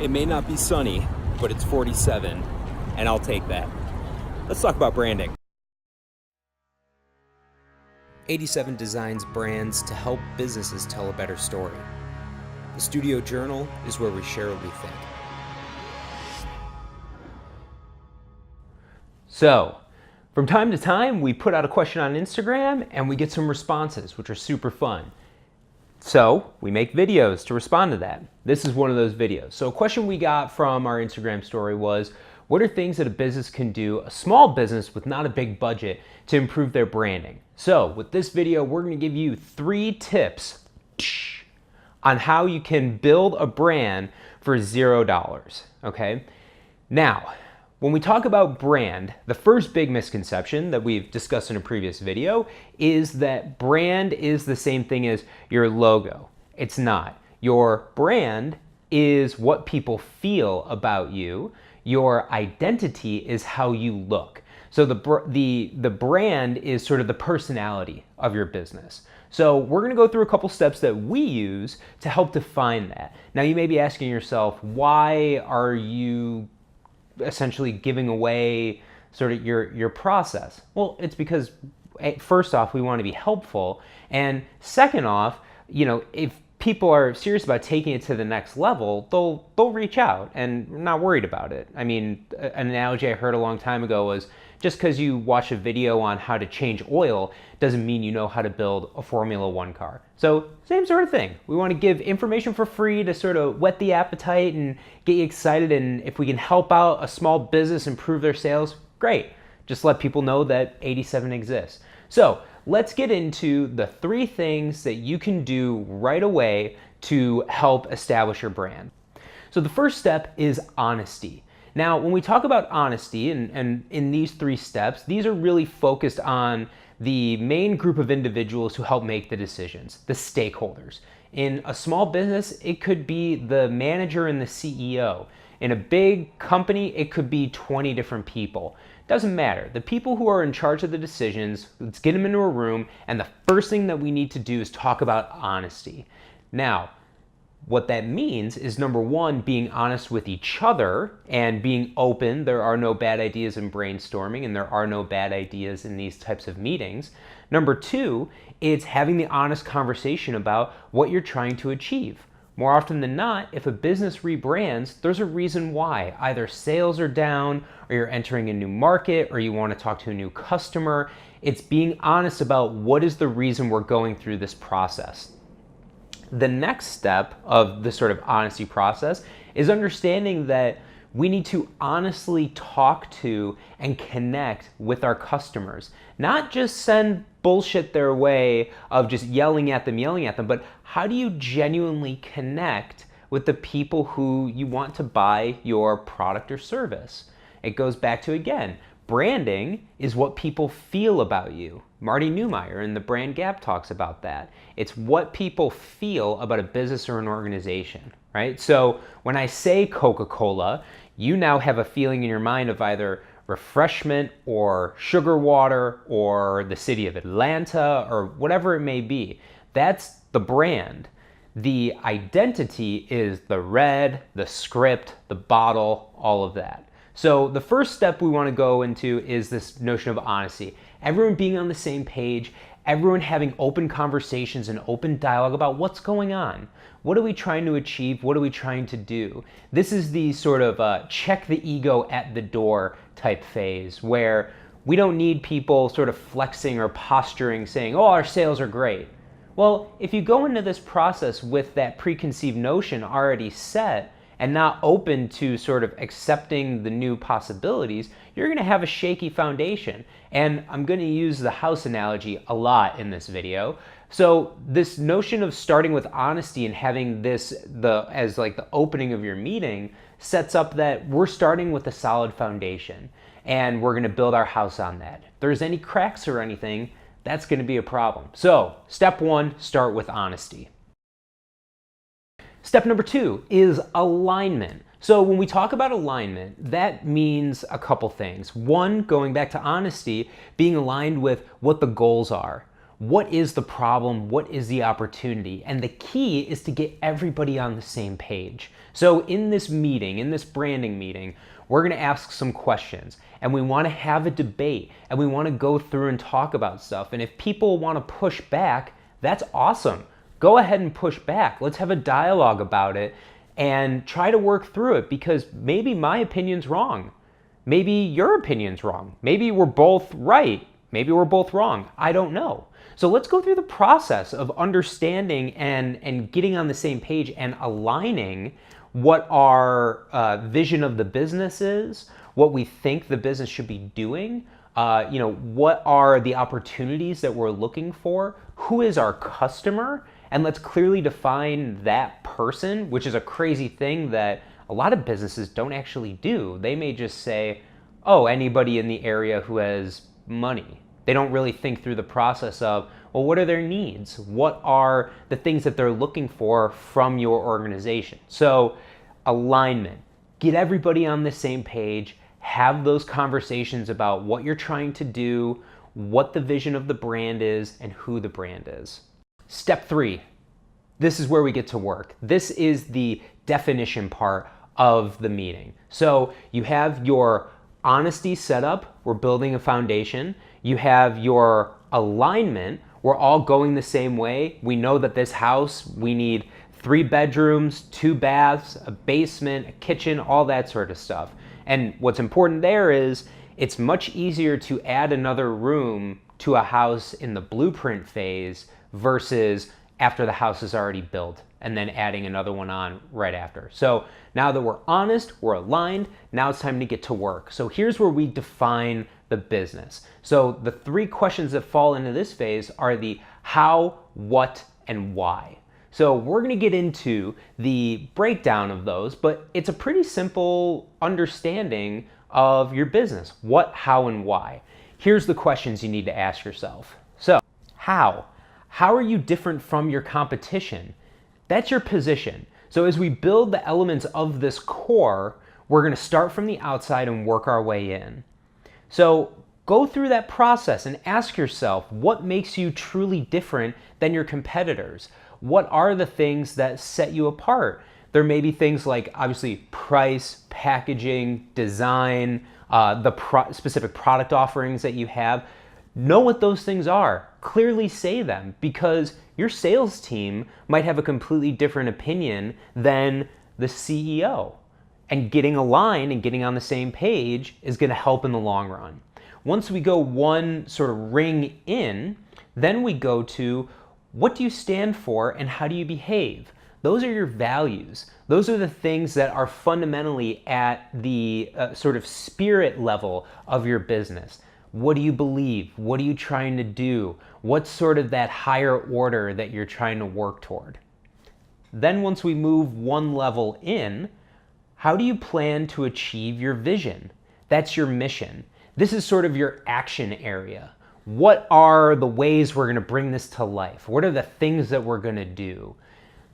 It may not be sunny, but it's 47, and I'll take that. Let's talk about branding. 87 designs brands to help businesses tell a better story. The Studio Journal is where we share what we think. So, from time to time, we put out a question on Instagram and we get some responses, which are super fun. So, we make videos to respond to that. This is one of those videos. So, a question we got from our Instagram story was, what are things that a business can do, a small business with not a big budget, to improve their branding? So, with this video, we're going to give you 3 tips on how you can build a brand for $0, okay? Now, when we talk about brand, the first big misconception that we've discussed in a previous video is that brand is the same thing as your logo. It's not. Your brand is what people feel about you. Your identity is how you look. So the brand is sort of the personality of your business. So we're going to go through a couple steps that we use to help define that. Now you may be asking yourself, why are you essentially giving away sort of your process? Well, it's because first off, we want to be helpful, and second off, if people are serious about taking it to the next level, they'll reach out, and we're not worried about it. I mean, an analogy I heard a long time ago was, just because you watch a video on how to change oil doesn't mean you know how to build a Formula One car. So same sort of thing. We want to give information for free to sort of whet the appetite and get you excited, and if we can help out a small business improve their sales, great. Just let people know that 87 exists. So let's get into the 3 things that you can do right away to help establish your brand. So the first step is honesty. Now, when we talk about honesty, and in these 3 steps, these are really focused on the main group of individuals who help make the decisions, the stakeholders. In a small business, it could be the manager and the CEO. In a big company, it could be 20 different people. Doesn't matter. The people who are in charge of the decisions, let's get them into a room, and the first thing that we need to do is talk about honesty. Now, what that means is, number 1, being honest with each other and being open. There are no bad ideas in brainstorming, and there are no bad ideas in these types of meetings. Number 2, it's having the honest conversation about what you're trying to achieve. More often than not, if a business rebrands, there's a reason why. Either sales are down, or you're entering a new market, or you want to talk to a new customer. It's being honest about what is the reason we're going through this process. The next step of this sort of honesty process is understanding that we need to honestly talk to and connect with our customers. Not just send bullshit their way of just yelling at them, but how do you genuinely connect with the people who you want to buy your product or service? It goes back to, again, branding is what people feel about you. Marty Neumeier in The Brand Gap talks about that. It's what people feel about a business or an organization, right? So when I say Coca-Cola, you now have a feeling in your mind of either refreshment or sugar water or the city of Atlanta or whatever it may be. That's the brand. The identity is the red, the script, the bottle, all of that. So the first step we want to go into is this notion of honesty. Everyone being on the same page, everyone having open conversations and open dialogue about what's going on. What are we trying to achieve? What are we trying to do? This is the sort of check the ego at the door type phase, where we don't need people sort of flexing or posturing saying, oh, our sales are great. Well, if you go into this process with that preconceived notion already set, and not open to sort of accepting the new possibilities, you're going to have a shaky foundation. And I'm going to use the house analogy a lot in this video. So this notion of starting with honesty and having this as like the opening of your meeting sets up that we're starting with a solid foundation, and we're going to build our house on that. If there's any cracks or anything, that's going to be a problem. So step 1, start with honesty. Step number 2 is alignment. So when we talk about alignment, that means a couple things. 1, going back to honesty, being aligned with what the goals are. What is the problem? What is the opportunity? And the key is to get everybody on the same page. So in this meeting, in this branding meeting, we're going to ask some questions and we want to have a debate and we want to go through and talk about stuff. And if people want to push back, that's awesome. Go ahead and push back. Let's have a dialogue about it and try to work through it, because maybe my opinion's wrong. Maybe your opinion's wrong. Maybe we're both right. Maybe we're both wrong. I don't know. So let's go through the process of understanding and getting on the same page and aligning what our vision of the business is, what we think the business should be doing, what are the opportunities that we're looking for, who is our customer, and let's clearly define that person, which is a crazy thing that a lot of businesses don't actually do. They may just say, oh, anybody in the area who has money. They don't really think through the process of, well, what are their needs? What are the things that they're looking for from your organization? So alignment, get everybody on the same page, have those conversations about what you're trying to do, what the vision of the brand is, and who the brand is. Step 3, this is where we get to work. This is the definition part of the meeting. So you have your honesty set up, we're building a foundation. You have your alignment, we're all going the same way. We know that this house, we need 3 bedrooms, 2 baths, a basement, a kitchen, all that sort of stuff. And what's important there is it's much easier to add another room to a house in the blueprint phase versus after the house is already built and then adding another one on right after. So now that we're honest, we're aligned, now it's time to get to work. So here's where we define the business. So the 3 questions that fall into this phase are the how, what, and why. So we're going to get into the breakdown of those, but it's a pretty simple understanding of your business. What, how, and why. Here's the questions you need to ask yourself. So how? How are you different from your competition? That's your position. So as we build the elements of this core, we're going to start from the outside and work our way in. So go through that process and ask yourself, what makes you truly different than your competitors? What are the things that set you apart? There may be things like, obviously, price, packaging, design, specific product offerings that you have. Know what those things are. Clearly say them, because your sales team might have a completely different opinion than the CEO. And getting aligned and getting on the same page is going to help in the long run. Once we go one sort of ring in, then we go to what do you stand for and how do you behave? Those are your values. Those are the things that are fundamentally at the sort of spirit level of your business. What do you believe? What are you trying to do? What's sort of that higher order that you're trying to work toward? Then once we move one level in, how do you plan to achieve your vision? That's your mission. This is sort of your action area. What are the ways we're going to bring this to life? What are the things that we're going to do?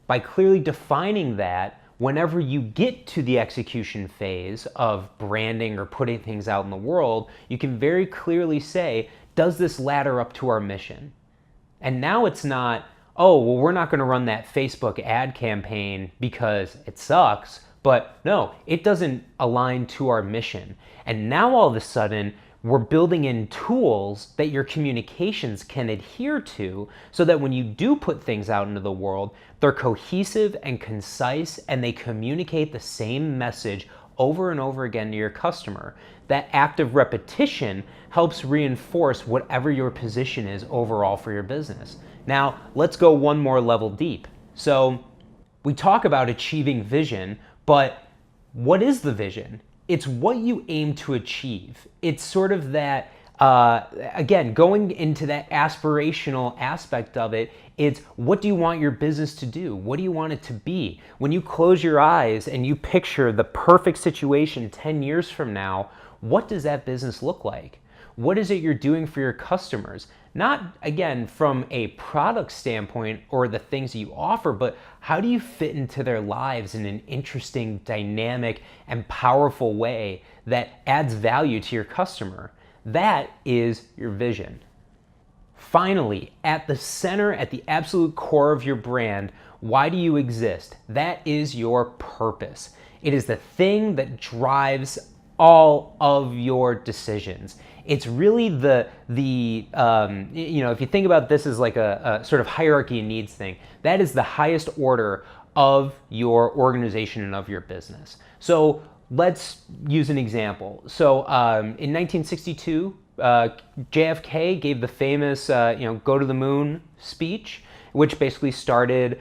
By clearly defining that, whenever you get to the execution phase of branding or putting things out in the world, you can very clearly say, does this ladder up to our mission? And now it's not, oh, well, we're not going to run that Facebook ad campaign because it sucks. But no, it doesn't align to our mission. And now all of a sudden, we're building in tools that your communications can adhere to so that when you do put things out into the world, they're cohesive and concise and they communicate the same message over and over again to your customer. That act of repetition helps reinforce whatever your position is overall for your business. Now, let's go one more level deep. So we talk about achieving vision, but what is the vision? It's what you aim to achieve. It's sort of that, again, going into that aspirational aspect of it, it's what do you want your business to do? What do you want it to be? When you close your eyes and you picture the perfect situation 10 years from now, what does that business look like? What is it you're doing for your customers? Not, again, from a product standpoint or the things you offer, but how do you fit into their lives in an interesting, dynamic, and powerful way that adds value to your customer? That is your vision. Finally, at the center, at the absolute core of your brand, why do you exist? That is your purpose. It is the thing that drives all of your decisions. It's really if you think about this as like a sort of hierarchy of needs thing, that is the highest order of your organization and of your business. So let's use an example. So in 1962, JFK gave the famous, go to the moon speech, which basically started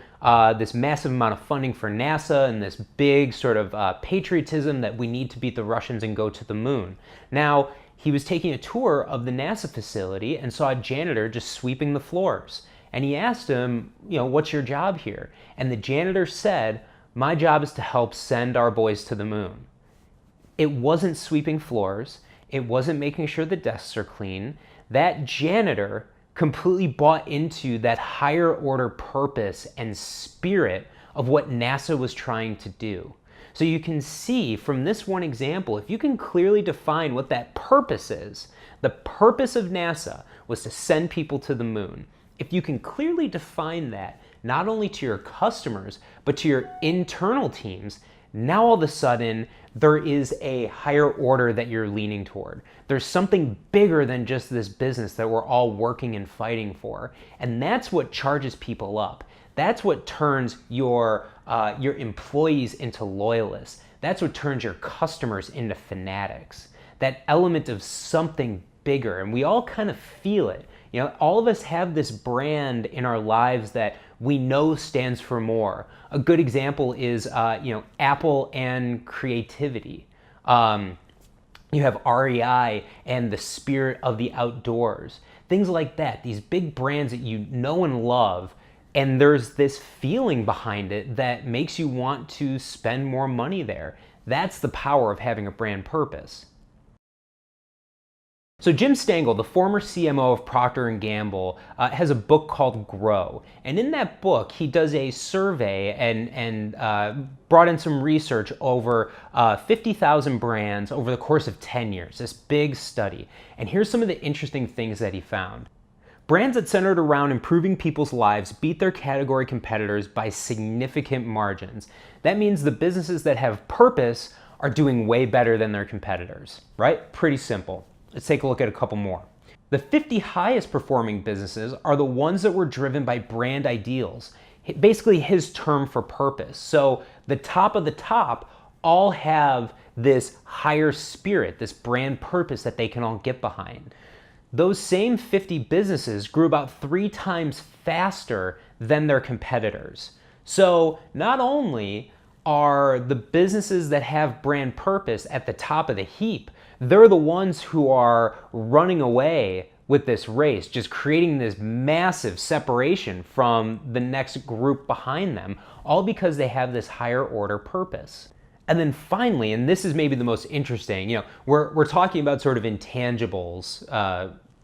this massive amount of funding for NASA and this big sort of patriotism that we need to beat the Russians and go to the moon. Now, he was taking a tour of the NASA facility and saw a janitor just sweeping the floors. And he asked him, what's your job here? And the janitor said, my job is to help send our boys to the moon. It wasn't sweeping floors. It wasn't making sure the desks are clean. That janitor completely bought into that higher order purpose and spirit of what NASA was trying to do. So you can see from this one example, if you can clearly define what that purpose is, the purpose of NASA was to send people to the moon. If you can clearly define that, not only to your customers, but to your internal teams, now all of a sudden, there is a higher order that you're leaning toward. There's something bigger than just this business that we're all working and fighting for. And that's what charges people up. That's what turns your employees into loyalists. That's what turns your customers into fanatics. That element of something bigger, and we all kind of feel it. All of us have this brand in our lives that we know stands for more. A good example is, Apple and creativity. You have REI and the spirit of the outdoors. Things like that, these big brands that you know and love, and there's this feeling behind it that makes you want to spend more money there. That's the power of having a brand purpose. So Jim Stengel, the former CMO of Procter & Gamble, has a book called Grow. And in that book, he does a survey and brought in some research over 50,000 brands over the course of 10 years, this big study. And here's some of the interesting things that he found. Brands that centered around improving people's lives beat their category competitors by significant margins. That means the businesses that have purpose are doing way better than their competitors, right? Pretty simple. Let's take a look at a couple more. The 50 highest performing businesses are the ones that were driven by brand ideals, basically his term for purpose. So the top of the top all have this higher spirit, this brand purpose that they can all get behind. Those same 50 businesses grew about 3 times faster than their competitors. So not only are the businesses that have brand purpose at the top of the heap, they're the ones who are running away with this race, just creating this massive separation from the next group behind them, all because they have this higher order purpose. And then finally, and this is maybe the most interesting, we're talking about sort of intangibles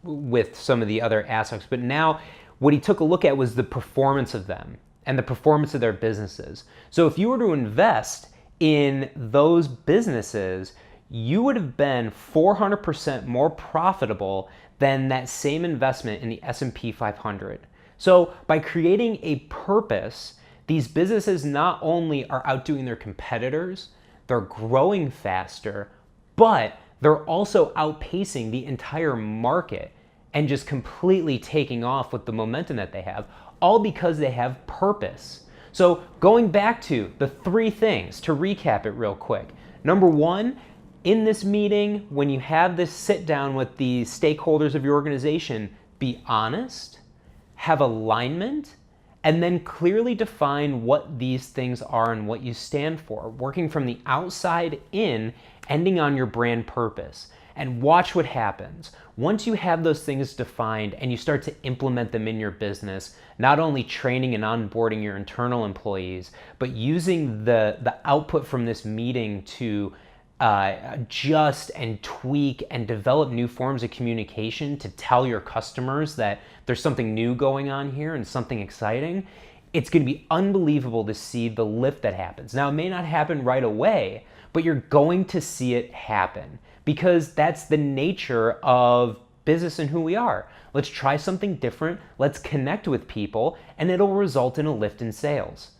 with some of the other aspects, but now what he took a look at was the performance of them and the performance of their businesses. So if you were to invest in those businesses, you would have been 400% more profitable than that same investment in the S&P 500. So by creating a purpose, these businesses not only are outdoing their competitors, they're growing faster, but they're also outpacing the entire market and just completely taking off with the momentum that they have, all because they have purpose. So going back to the 3 things, to recap it real quick. Number 1, in this meeting, when you have this sit down with the stakeholders of your organization, be honest, have alignment, and then clearly define what these things are and what you stand for, working from the outside in, ending on your brand purpose. And watch what happens. Once you have those things defined and you start to implement them in your business, not only training and onboarding your internal employees, but using the output from this meeting to adjust and tweak and develop new forms of communication to tell your customers that there's something new going on here and something exciting, it's going to be unbelievable to see the lift that happens. Now, it may not happen right away, but you're going to see it happen because that's the nature of business and who we are. Let's try something different, let's connect with people, and it'll result in a lift in sales.